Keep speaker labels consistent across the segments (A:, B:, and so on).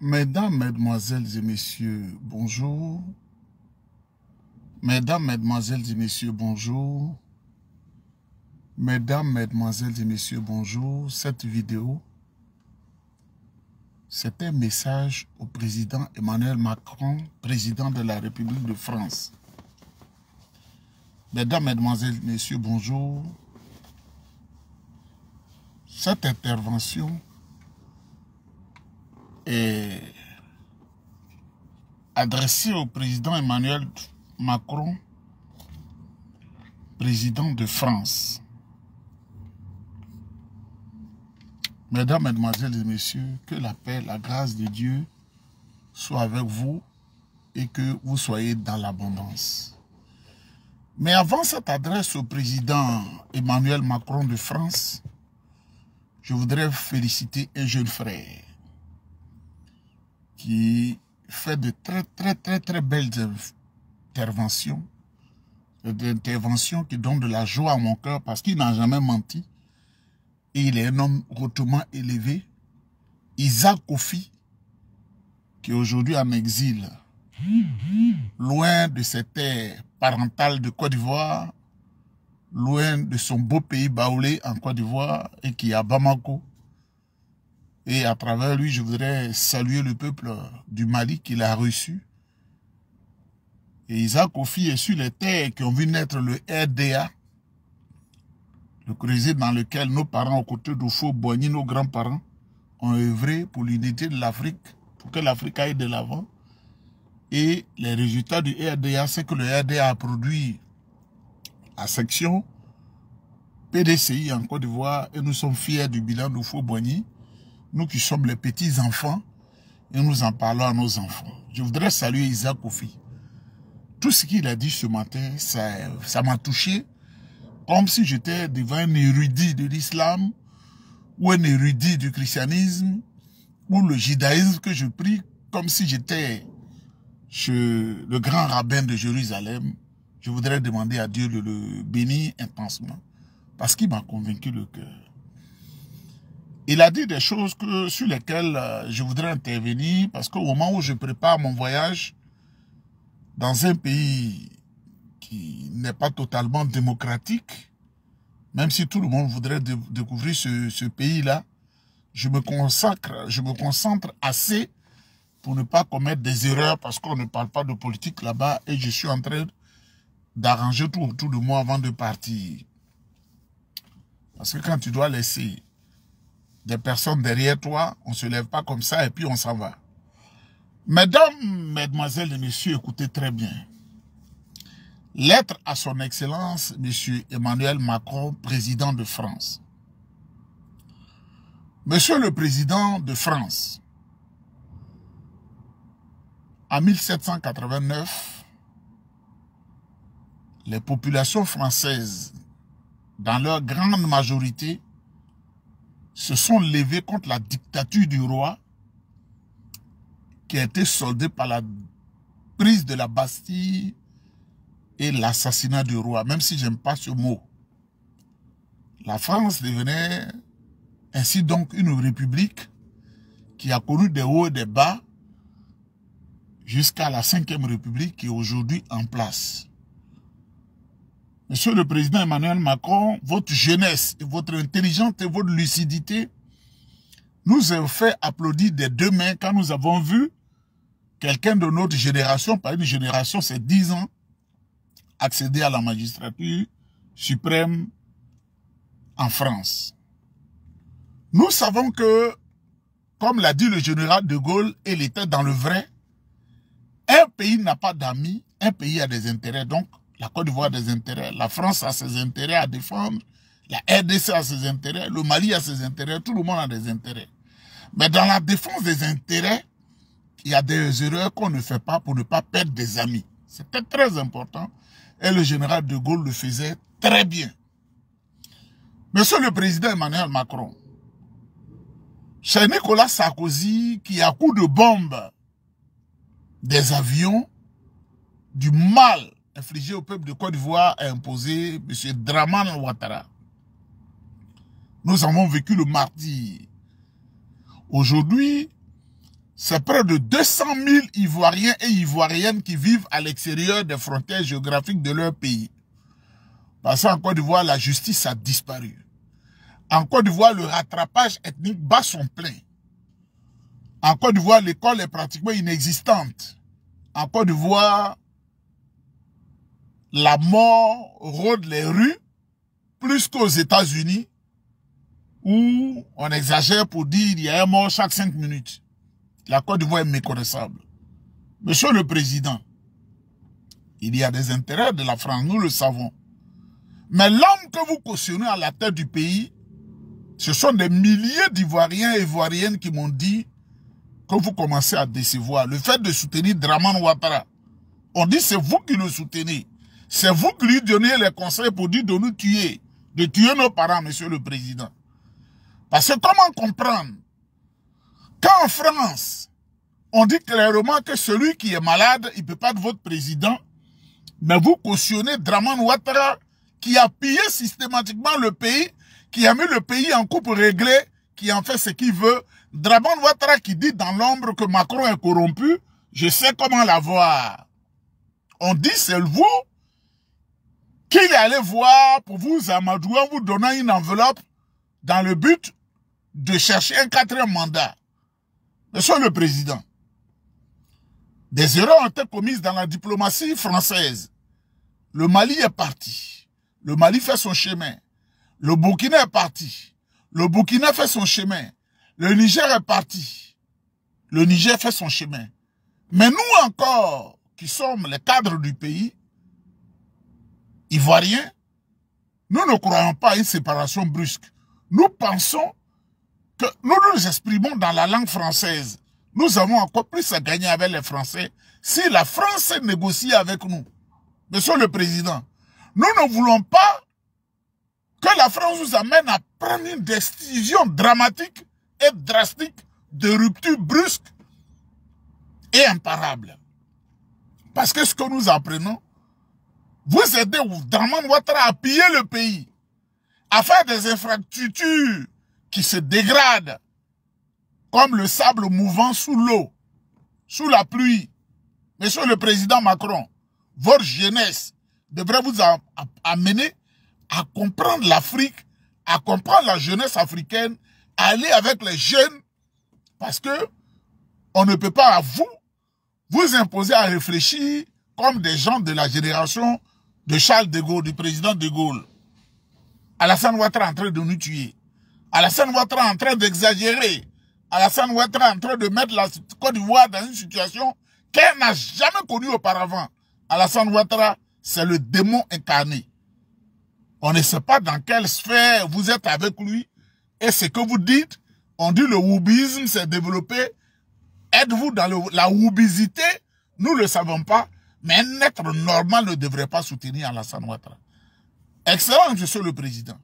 A: Mesdames, Mesdemoiselles et Messieurs, bonjour. Mesdames, Mesdemoiselles et Messieurs, bonjour. Mesdames, Mesdemoiselles et Messieurs, bonjour. Cette vidéo, c'est un message au président Emmanuel Macron, président de la République de France. Mesdames, Mesdemoiselles et Messieurs, bonjour. Cette intervention est adressée au président Emmanuel Macron, président de France. Mesdames, Mesdemoiselles et Messieurs, que la paix, la grâce de Dieu soit avec vous et que vous soyez dans l'abondance. Mais avant cette adresse au président Emmanuel Macron de France, je voudrais féliciter un jeune frère qui fait de très belles interventions, des interventions qui donnent de la joie à mon cœur parce qu'il n'a jamais menti et il est un homme hautement élevé. Isaac Kofi, qui est aujourd'hui en exil, loin de ses terres parentales de Côte d'Ivoire, loin de son beau pays Baoulé en Côte d'Ivoire et qui est à Bamako. Et à travers lui, je voudrais saluer le peuple du Mali qu'il a reçu. Et Isaac Kofi est sur les terres qui ont vu naître le RDA, le creuset dans lequel nos parents, aux côtés d'Houphouët-Boigny, nos grands-parents, ont œuvré pour l'unité de l'Afrique, pour que l'Afrique aille de l'avant. Et les résultats du RDA, c'est que le RDA a produit la section PDCI en Côte d'Ivoire et nous sommes fiers du bilan d'Houphouët-Boigny. Nous qui sommes les petits-enfants, et nous en parlons à nos enfants. Je voudrais saluer Isaac Kofi. Tout ce qu'il a dit ce matin, ça m'a touché, comme si j'étais devant un érudit de l'islam, ou un érudit du christianisme, ou le judaïsme que je prie, comme si j'étais chez le grand rabbin de Jérusalem. Je voudrais demander à Dieu de le bénir intensement, parce qu'il m'a convaincu le cœur. Il a dit des choses sur lesquelles je voudrais intervenir parce qu'au moment où je prépare mon voyage dans un pays qui n'est pas totalement démocratique, même si tout le monde voudrait découvrir ce pays-là, je me concentre assez pour ne pas commettre des erreurs parce qu'on ne parle pas de politique là-bas et je suis en train d'arranger tout autour de moi avant de partir. Parce que quand tu dois laisser des personnes derrière toi, on ne se lève pas comme ça et puis on s'en va. Mesdames, Mesdemoiselles et Messieurs, écoutez très bien. Lettre à son Excellence, Monsieur Emmanuel Macron, président de France. Monsieur le Président de France, en 1789, les populations françaises, dans leur grande majorité, se sont levés contre la dictature du roi qui a été soldée par la prise de la Bastille et l'assassinat du roi, même si j'aime pas ce mot. La France devenait ainsi donc une république qui a connu des hauts et des bas jusqu'à la 5e République qui est aujourd'hui en place. Monsieur le Président Emmanuel Macron, votre jeunesse, et votre intelligence et votre lucidité nous ont fait applaudir des deux mains quand nous avons vu quelqu'un de notre génération, pas une génération, c'est 10 ans, accéder à la magistrature suprême en France. Nous savons que, comme l'a dit le général de Gaulle, et il était dans le vrai, un pays n'a pas d'amis, un pays a des intérêts, donc la Côte d'Ivoire a des intérêts, la France a ses intérêts à défendre, la RDC a ses intérêts, le Mali a ses intérêts, tout le monde a des intérêts. Mais dans la défense des intérêts, il y a des erreurs qu'on ne fait pas pour ne pas perdre des amis. C'était très important et le général de Gaulle le faisait très bien. Monsieur le Président Emmanuel Macron, c'est Nicolas Sarkozy qui, à coup de bombe des avions, du mal infligé au peuple de Côte d'Ivoire a imposé M. Dramane Ouattara. Nous avons vécu le martyre. Aujourd'hui, c'est près de 200 000 Ivoiriens et Ivoiriennes qui vivent à l'extérieur des frontières géographiques de leur pays. Parce qu'en Côte d'Ivoire, la justice a disparu. En Côte d'Ivoire, le rattrapage ethnique bat son plein. En Côte d'Ivoire, l'école est pratiquement inexistante. En Côte d'Ivoire, la mort rôde les rues plus qu'aux États-Unis, où on exagère pour dire qu'il y a un mort chaque 5 minutes. La Côte d'Ivoire est méconnaissable. Monsieur le Président, il y a des intérêts de la France, nous le savons. Mais l'homme que vous cautionnez à la tête du pays, ce sont des milliers d'Ivoiriens et Ivoiriennes qui m'ont dit que vous commencez à décevoir. Le fait de soutenir Dramane Ouattara, on dit c'est vous qui le soutenez. C'est vous qui lui donnez les conseils pour dire de nous tuer, de tuer nos parents, Monsieur le Président. Parce que comment comprendre qu'en France, on dit clairement que celui qui est malade, il ne peut pas être votre président, mais vous cautionnez Dramane Ouattara qui a pillé systématiquement le pays, qui a mis le pays en coupe réglée, qui en fait ce qu'il veut. Dramane Ouattara qui dit dans l'ombre que Macron est corrompu, je sais comment l'avoir. On dit c'est vous qu'il est allé voir pour vous amadouer en vous donnant une enveloppe dans le but de chercher un 4e mandat. Monsieur le Président, des erreurs ont été commises dans la diplomatie française. Le Mali est parti. Le Mali fait son chemin. Le Burkina est parti. Le Burkina fait son chemin. Le Niger est parti. Le Niger fait son chemin. Mais nous encore, qui sommes les cadres du pays, Ivoiriens, nous ne croyons pas à une séparation brusque. Nous pensons que nous nous exprimons dans la langue française. Nous avons encore plus à gagner avec les Français si la France négocie avec nous. Monsieur le Président, nous ne voulons pas que la France nous amène à prendre une décision dramatique et drastique de rupture brusque et imparable. Parce que ce que nous apprenons, vous aidez Dramane Ouattara à piller le pays, à faire des infrastructures qui se dégradent, comme le sable mouvant sous l'eau, sous la pluie. Monsieur le Président Macron, votre jeunesse devrait vous amener à comprendre l'Afrique, à comprendre la jeunesse africaine, à aller avec les jeunes, parce que on ne peut pas à vous imposer à réfléchir comme des gens de la génération de Charles de Gaulle, du président de Gaulle. Alassane Ouattara est en train de nous tuer. Alassane Ouattara est en train d'exagérer. Alassane Ouattara est en train de mettre la Côte d'Ivoire dans une situation qu'elle n'a jamais connue auparavant. Alassane Ouattara, c'est le démon incarné. On ne sait pas dans quelle sphère vous êtes avec lui. Et ce que vous dites, on dit le woubisme s'est développé. Êtes-vous dans la woubisité? Nous ne le savons pas. Mais un être normal ne devrait pas soutenir Alassane Ouattara. Excellent, Monsieur le Président.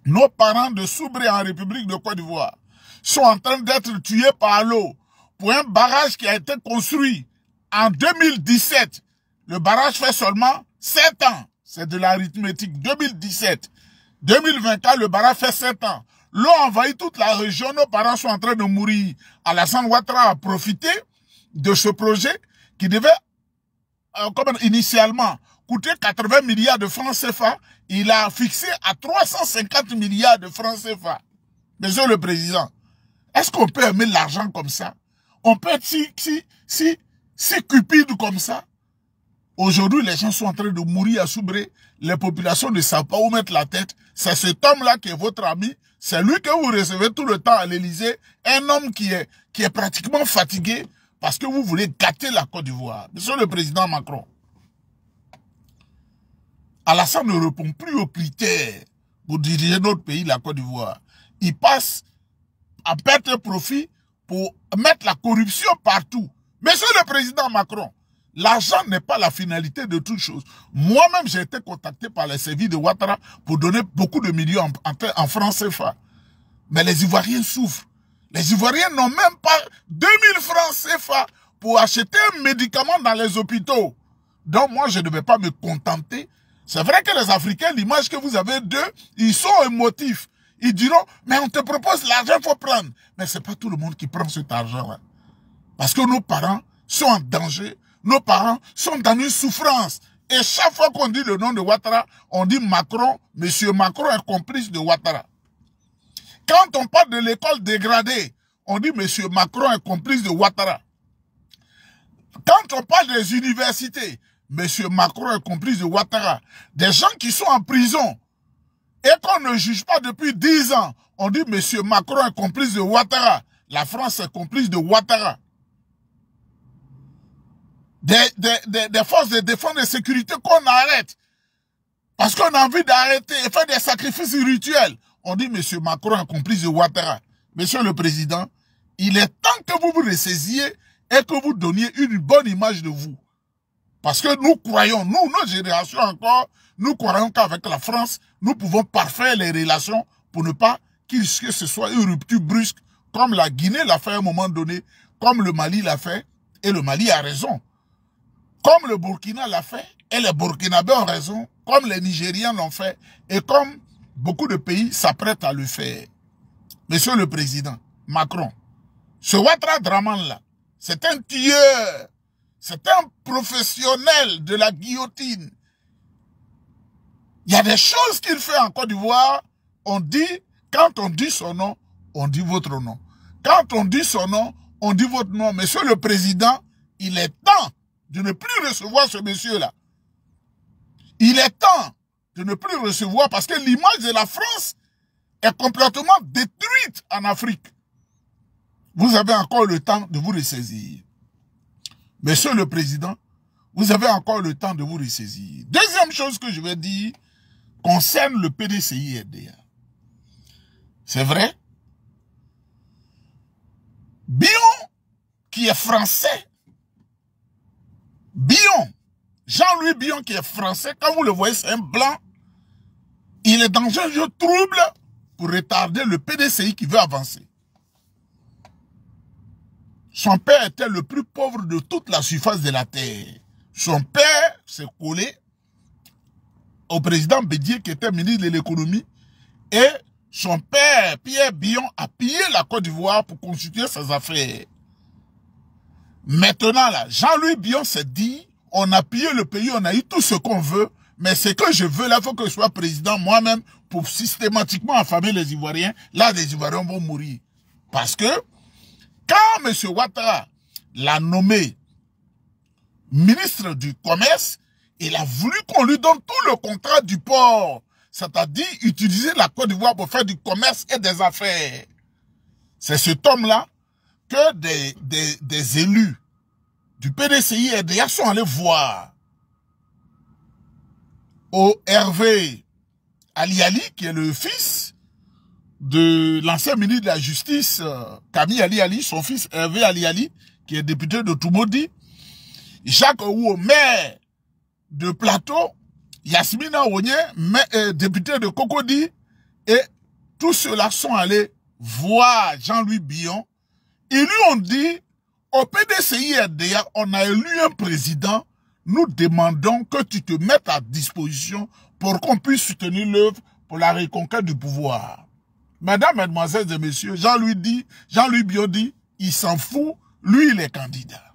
A: Nos parents de Soubré en République de Côte d'Ivoire sont en train d'être tués par l'eau pour un barrage qui a été construit en 2017. Le barrage fait seulement 7 ans. C'est de l'arithmétique. 2017. 2024, le barrage fait 7 ans. L'eau envahit toute la région. Nos parents sont en train de mourir. Alassane Ouattara a profité de ce projet qui devait, comme initialement, coûter 80 milliards de francs CFA. Il a fixé à 350 milliards de francs CFA. Monsieur le Président, est-ce qu'on peut aimer l'argent comme ça? On peut être si cupide comme ça? Aujourd'hui, les gens sont en train de mourir à Soubré. Les populations ne savent pas où mettre la tête. C'est cet homme-là qui est votre ami. C'est lui que vous recevez tout le temps à l'Élysée. Un homme qui est pratiquement fatigué parce que vous voulez gâter la Côte d'Ivoire. Monsieur le Président Macron, Alassane ne répond plus aux critères pour diriger notre pays, la Côte d'Ivoire. Il passe à perte de profit pour mettre la corruption partout. Monsieur le Président Macron, l'argent n'est pas la finalité de toute chose. Moi-même, j'ai été contacté par les services de Ouattara pour donner beaucoup de millions en francs CFA. Mais les Ivoiriens souffrent. Les Ivoiriens n'ont même pas 2000 francs CFA pour acheter un médicament dans les hôpitaux. Donc moi, je ne vais pas me contenter. C'est vrai que les Africains, l'image que vous avez d'eux, ils sont émotifs. Ils diront, mais on te propose l'argent, il faut prendre. Mais ce n'est pas tout le monde qui prend cet argent-là. Parce que nos parents sont en danger. Nos parents sont dans une souffrance. Et chaque fois qu'on dit le nom de Ouattara, on dit Macron. Monsieur Macron est complice de Ouattara. Quand on parle de l'école dégradée, on dit Monsieur Macron est complice de Ouattara. Quand on parle des universités, Monsieur Macron est complice de Ouattara. Des gens qui sont en prison et qu'on ne juge pas depuis 10 ans, on dit Monsieur Macron est complice de Ouattara. La France est complice de Ouattara. Des forces de défense et de sécurité qu'on arrête. Parce qu'on a envie d'arrêter et faire des sacrifices rituels. On dit Monsieur Macron est complice de Ouattara. Monsieur le Président, il est temps que vous vous ressaisiez et que vous donniez une bonne image de vous. Parce que nous croyons, nous, notre génération encore, nous croyons qu'avec la France, nous pouvons parfaire les relations pour ne pas que ce soit une rupture brusque, comme la Guinée l'a fait à un moment donné, comme le Mali l'a fait, et le Mali a raison. Comme le Burkina l'a fait, et les Burkinabés ont raison, comme les Nigériens l'ont fait, et comme beaucoup de pays s'apprêtent à le faire. Monsieur le Président, Macron, ce Ouattara Draman-là, c'est un tueur, c'est un professionnel de la guillotine. Il y a des choses qu'il fait en Côte d'Ivoire, on dit, quand on dit son nom, on dit votre nom. Quand on dit son nom, on dit votre nom. Monsieur le Président, il est temps de ne plus recevoir ce monsieur-là. Il est temps de ne plus recevoir parce que l'image de la France est complètement détruite en Afrique. Vous avez encore le temps de vous ressaisir. Monsieur le Président, vous avez encore le temps de vous ressaisir. Deuxième chose que je vais dire concerne le PDCI-RDA. C'est vrai, Bion, qui est français, Bion, Jean-Louis Bion qui est français, quand vous le voyez, c'est un blanc, il est dans un jeu trouble pour retarder le PDCI qui veut avancer. Son père était le plus pauvre de toute la surface de la terre. Son père s'est collé au président Bédié qui était ministre de l'économie et son père, Pierre Bion, a pillé la Côte d'Ivoire pour constituer ses affaires. Maintenant, là, Jean-Louis Bion s'est dit, on a pillé le pays, on a eu tout ce qu'on veut, mais ce que je veux, là, il faut que je sois président moi-même pour systématiquement affamer les Ivoiriens. Là, les Ivoiriens vont mourir. Parce que, quand M. Ouattara l'a nommé ministre du Commerce, il a voulu qu'on lui donne tout le contrat du port. C'est-à-dire utiliser la Côte d'Ivoire pour faire du commerce et des affaires. C'est cet homme-là que des élus du PDCI-RDA sont allés voir au Hervé Ali, qui est le fils de l'ancien ministre de la Justice, Camille Ali, son fils Hervé Ali, qui est député de Toumoudi, Jacques Ouo, maire de Plateau, Yasmina Onye, député de Cocody, et tous ceux-là sont allés voir Jean-Louis Bion. Ils lui ont dit, au PDCI-RDA, on a élu un président, nous demandons que tu te mettes à disposition pour qu'on puisse soutenir l'œuvre pour la reconquête du pouvoir. Mesdames, Mesdemoiselles et Messieurs, Jean-Louis Bion dit, il s'en fout, lui il est candidat.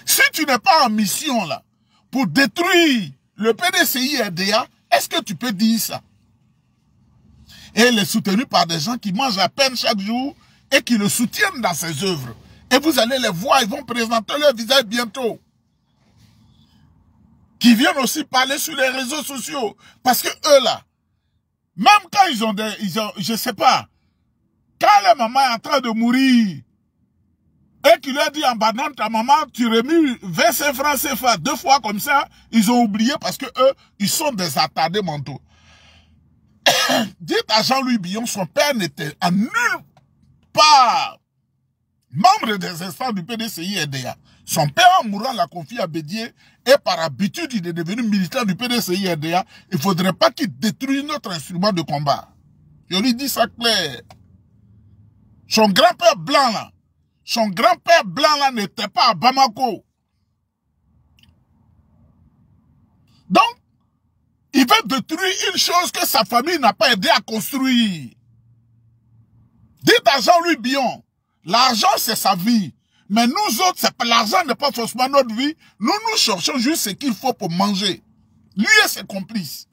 A: Si tu n'es pas en mission là, pour détruire le PDCI-RDA, est-ce que tu peux dire ça? Et il est soutenu par des gens qui mangent à peine chaque jour et qui le soutiennent dans ses œuvres. Et vous allez les voir, ils vont présenter leur visage bientôt. Qui viennent aussi parler sur les réseaux sociaux. Parce que eux là, même quand ils ont je sais pas, quand la maman est en train de mourir, et qu'il leur dit en banane, ta maman, tu remis 25 francs CFA 2 fois comme ça, ils ont oublié parce que eux, ils sont des attardés mentaux. Dites à Jean-Louis Bion, son père n'était en nulle part membre des instances du PDCI-RDA. Son père, en mourant, l'a confié à Bédié et par habitude, il est devenu militant du PDCI-RDA. Il ne faudrait pas qu'il détruise notre instrument de combat. Je lui dis ça clair. Son grand-père blanc, là, son grand-père blanc, là, n'était pas à Bamako. Donc, il veut détruire une chose que sa famille n'a pas aidé à construire. Dites à Jean-Louis Bion, L'argent, c'est sa vie. Mais nous autres, l'argent n'est pas forcément notre vie. Nous, nous cherchons juste ce qu'il faut pour manger. Lui et ses complices.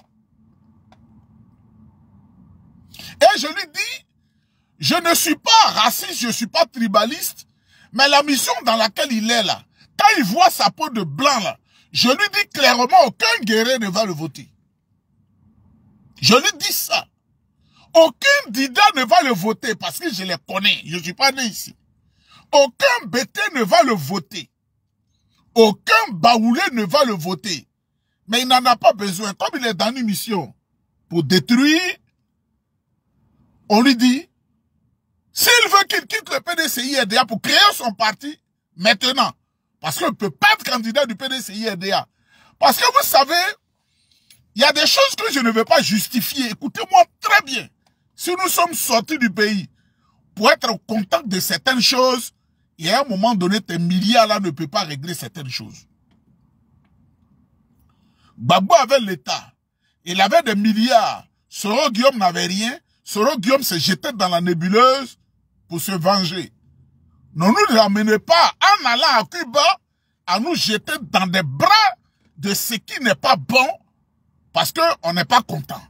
A: Et je lui dis, je ne suis pas raciste, je ne suis pas tribaliste, mais la mission dans laquelle il est là, quand il voit sa peau de blanc là, je lui dis clairement, aucun guerrier ne va le voter. Je lui dis ça. Aucun Dida ne va le voter parce que je les connais. Je ne suis pas né ici. Aucun Bété ne va le voter. Aucun Baoulé ne va le voter. Mais il n'en a pas besoin. Comme il est dans une mission pour détruire, on lui dit, s'il veut qu'il quitte le PDCI-RDA pour créer son parti, maintenant, parce qu'on ne peut pas être candidat du PDCI-RDA. Parce que vous savez, il y a des choses que je ne vais pas justifier. Écoutez-moi très bien. Si nous sommes sortis du pays pour être au contact de certaines choses, il y a un moment donné, tes milliards-là ne peuvent pas régler certaines choses. Gbagbo avait l'État. Il avait des milliards. Soro Guillaume n'avait rien. Soro Guillaume se jetait dans la nébuleuse pour se venger. Ne nous ramenez pas, en allant à Cuba, à nous jeter dans des bras de ce qui n'est pas bon, parce qu'on n'est pas content.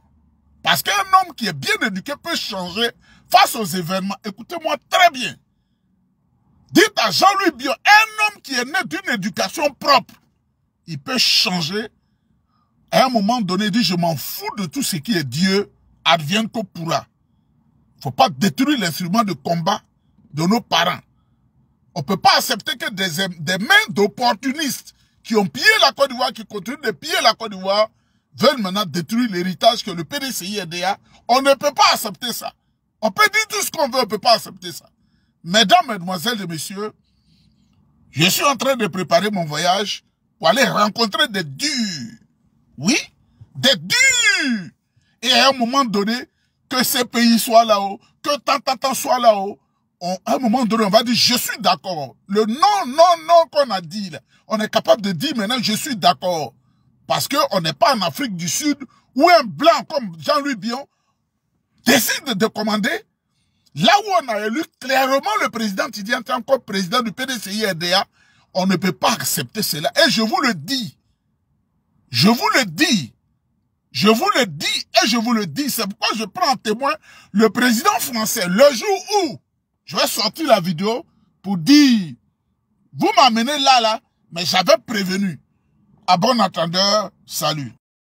A: Parce qu'un homme qui est bien éduqué peut changer face aux événements. Écoutez-moi très bien. Dites à Jean-Louis Bion, un homme qui est né d'une éducation propre, il peut changer. À un moment donné, il dit, je m'en fous de tout ce qui est Dieu, advienne que pourra. Il ne faut pas détruire l'instrument de combat de nos parents. On ne peut pas accepter que des mains d'opportunistes qui ont pillé la Côte d'Ivoire, qui continuent de piller la Côte d'Ivoire, veulent maintenant détruire l'héritage que le PDCI-RDA. On ne peut pas accepter ça. On peut dire tout ce qu'on veut, on ne peut pas accepter ça. Mesdames, mesdemoiselles et messieurs, je suis en train de préparer mon voyage pour aller rencontrer des durs. Oui, des durs. Et à un moment donné, que ces pays soient là-haut, que tant soit là-haut, à un moment donné, on va dire, je suis d'accord. Le non qu'on a dit, là, on est capable de dire maintenant, je suis d'accord. Parce qu'on n'est pas en Afrique du Sud, où un blanc comme Jean-Louis Bion décide de commander. Là où on a élu clairement le président Tidiane encore président du PDCI-RDA, on ne peut pas accepter cela. Et je vous le dis, je vous le dis, je vous le dis et je vous le dis. C'est pourquoi je prends en témoin le président français. Le jour où je vais sortir la vidéo pour dire, vous m'amenez là, mais j'avais prévenu. À bon entendeur, salut.